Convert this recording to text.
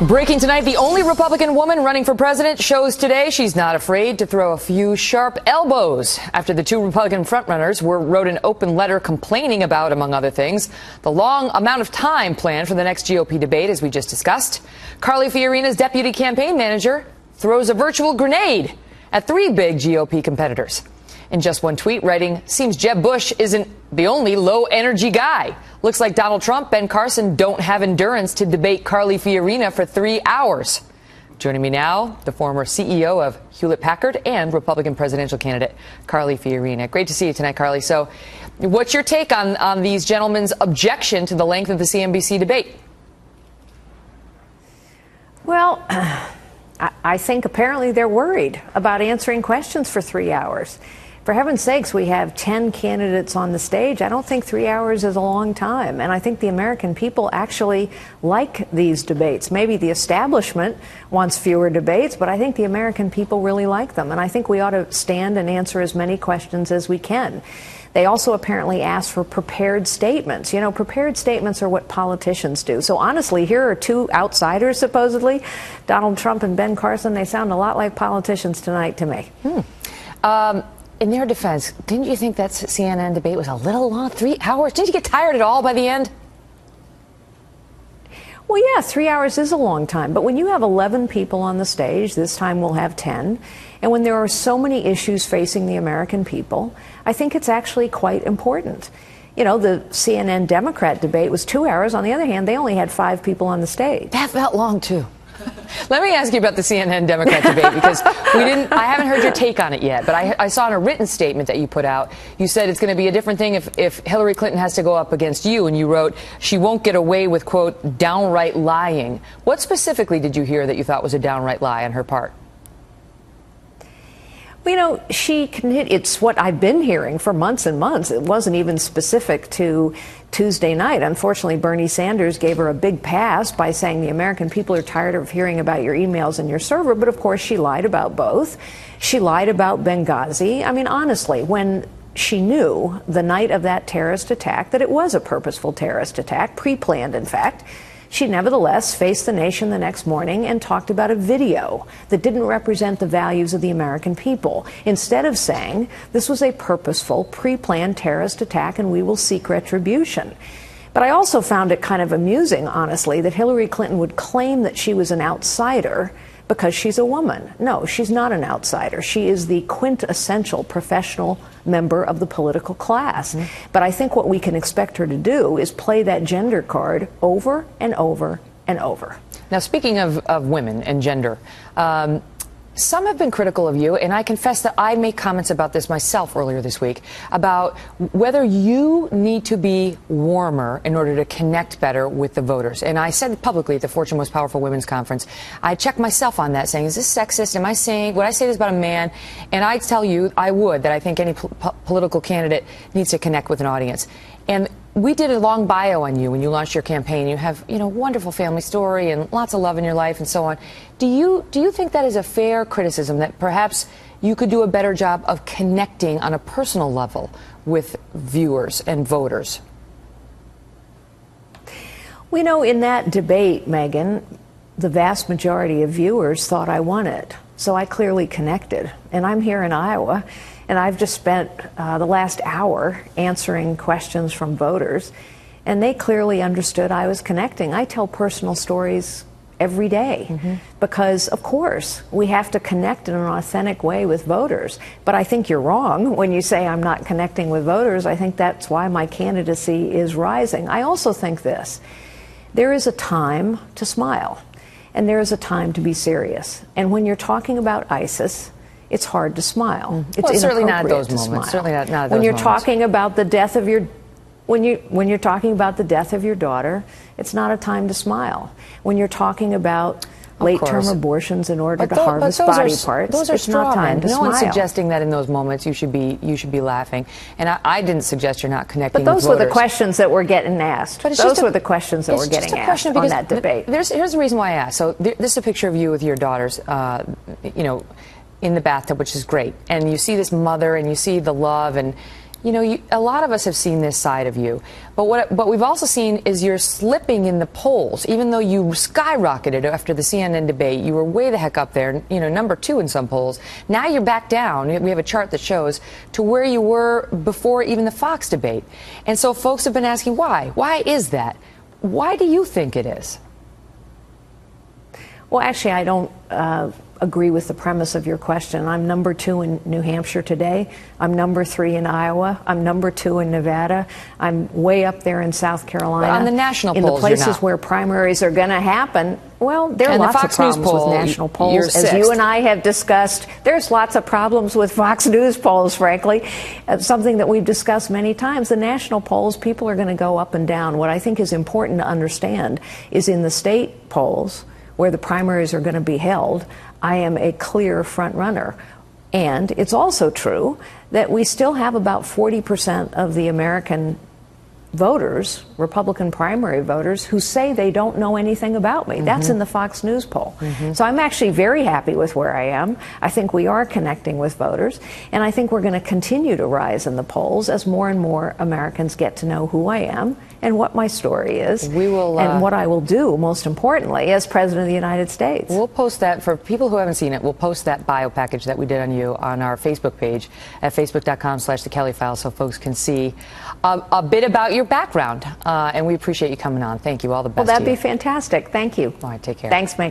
Breaking tonight, the only Republican woman running for president shows today she's not afraid to throw a few sharp elbows after the two Republican frontrunners wrote an open letter complaining about, among other things, the long amount of time planned for the next GOP debate, as we just discussed. Carly Fiorina's deputy campaign manager throws a virtual grenade at three big GOP competitors. In just one tweet, writing, "Seems Jeb Bush isn't the only low-energy guy. Looks like Donald Trump, Ben Carson don't have endurance to debate Carly Fiorina for 3 hours." Joining me now, the former CEO of Hewlett-Packard and Republican presidential candidate, Carly Fiorina. Great to see you tonight, Carly. So what's your take on these gentlemen's objection to the length of the CNBC debate? Well, I think apparently they're worried about answering questions for 3 hours. For heaven's sakes, we have 10 candidates on the stage. I don't think 3 hours is a long time. And I think the American people actually like these debates. Maybe the establishment wants fewer debates, but I think the American people really like them. And I think we ought to stand and answer as many questions as we can. They also apparently asked for prepared statements. You know, prepared statements are what politicians do. So honestly, here are two outsiders, supposedly, Donald Trump and Ben Carson. They sound a lot like politicians tonight to me. In their defense, didn't you think that CNN debate was a little long? 3 hours? Didn't you get tired at all by the end? Well, yeah, 3 hours is a long time. But when you have 11 people on the stage, this time we'll have 10, and when there are so many issues facing the American people, I think it's actually quite important. You know, the CNN Democrat debate was 2 hours. On the other hand, they only had 5 people on the stage. That felt long, too. Let me ask you about the CNN Democrat debate, because I haven't heard your take on it yet, but I saw in a written statement that you put out, you said it's going to be a different thing if Hillary Clinton has to go up against you, and you wrote she won't get away with, quote, downright lying. What specifically did you hear that you thought was a downright lie on her part? Well, you know, it's what I've been hearing for months and months. It wasn't even specific to Tuesday night. Unfortunately, Bernie Sanders gave her a big pass by saying the American people are tired of hearing about your emails and your server. But of course, she lied about both. She lied about Benghazi. I mean, honestly, when she knew the night of that terrorist attack that it was a purposeful terrorist attack, pre-planned, in fact, she nevertheless faced the nation the next morning and talked about a video that didn't represent the values of the American people. Instead of saying this was a purposeful, pre-planned terrorist attack and we will seek retribution. But I also found it kind of amusing, honestly, that Hillary Clinton would claim that she was an outsider because she's a woman. No, she's not an outsider. She is the quintessential professional member of the political class. But I think what we can expect her to do is play that gender card over and over and over. Now, speaking of women and gender, some have been critical of you, and I confess that I made comments about this myself earlier this week, about whether you need to be warmer in order to connect better with the voters. And I said publicly at the Fortune Most Powerful Women's Conference, I checked myself on that, saying, is this sexist? Am I saying, would I say this about a man? And I tell you, I would, that I think any political candidate needs to connect with an audience. And we did a long bio on you when you launched your campaign. You have, wonderful family story and lots of love in your life and so on. Do you think that is a fair criticism, that perhaps you could do a better job of connecting on a personal level with viewers and voters? Well, in that debate, Megyn, the vast majority of viewers thought I won it. So I clearly connected. And I'm here in Iowa. And I've just spent the last hour answering questions from voters, and they clearly understood I was connecting. I tell personal stories every day because, of course, we have to connect in an authentic way with voters. But I think you're wrong when you say I'm not connecting with voters. I think that's why my candidacy is rising. I also think this. There is a time to smile, and there is a time to be serious. And when you're talking about ISIS, it's hard to smile. It's certainly not at those moments. moments. Certainly not at those when you're moments. talking about the death of your, when you're talking about the death of your daughter, it's not a time to smile. When you're talking about late-term abortions in order to harvest body parts, those are it's not time to no smile. One's suggesting that in those moments you should be laughing. And I didn't suggest you're not connecting. But those with were voters. the questions that were getting asked. Those were the questions that were getting asked on that debate. Here's the reason why I asked. So this is a picture of you with your daughters. In the bathtub, which is great. And you see this mother and you see the love, and You know, a lot of us have seen this side of you, but what we've also seen is you're slipping in the polls. Even though you skyrocketed after the CNN debate, you were way the heck up there, you know, number 2 in some polls. Now you're back down. We have a chart that shows to where you were before even the Fox debate. And so folks have been asking why. Why is that? Why do you think it is? Well, actually, I don't agree with the premise of your question. I'm number 2 in New Hampshire today. I'm number 3 in Iowa. I'm number 2 in Nevada. I'm way up there in South Carolina. But on the national polls, in the places where primaries are going to happen, well, there are lots of problems with national polls. As you and I have discussed, there's lots of problems with Fox News polls, frankly. Something that we've discussed many times. The national polls, people are going to go up and down. What I think is important to understand is in the state polls, where the primaries are going to be held, I am a clear front runner. And it's also true that we still have about 40% of the American voters, Republican primary voters, who say they don't know anything about me. That's in the Fox News poll. So I'm actually very happy with where I am. I think we are connecting with voters, and I think we're going to continue to rise in the polls as more and more Americans get to know who I am and what my story is, we will, and what I will do, most importantly, as President of the United States. We'll post that, for people who haven't seen it, we'll post that bio package that we did on you on our Facebook page at facebook.com/The Kelly File, so folks can see a bit about your background. And we appreciate you coming on. Thank you. All the best. Well, that'd be fantastic. Thank you. All right, take care. Thanks, Megyn.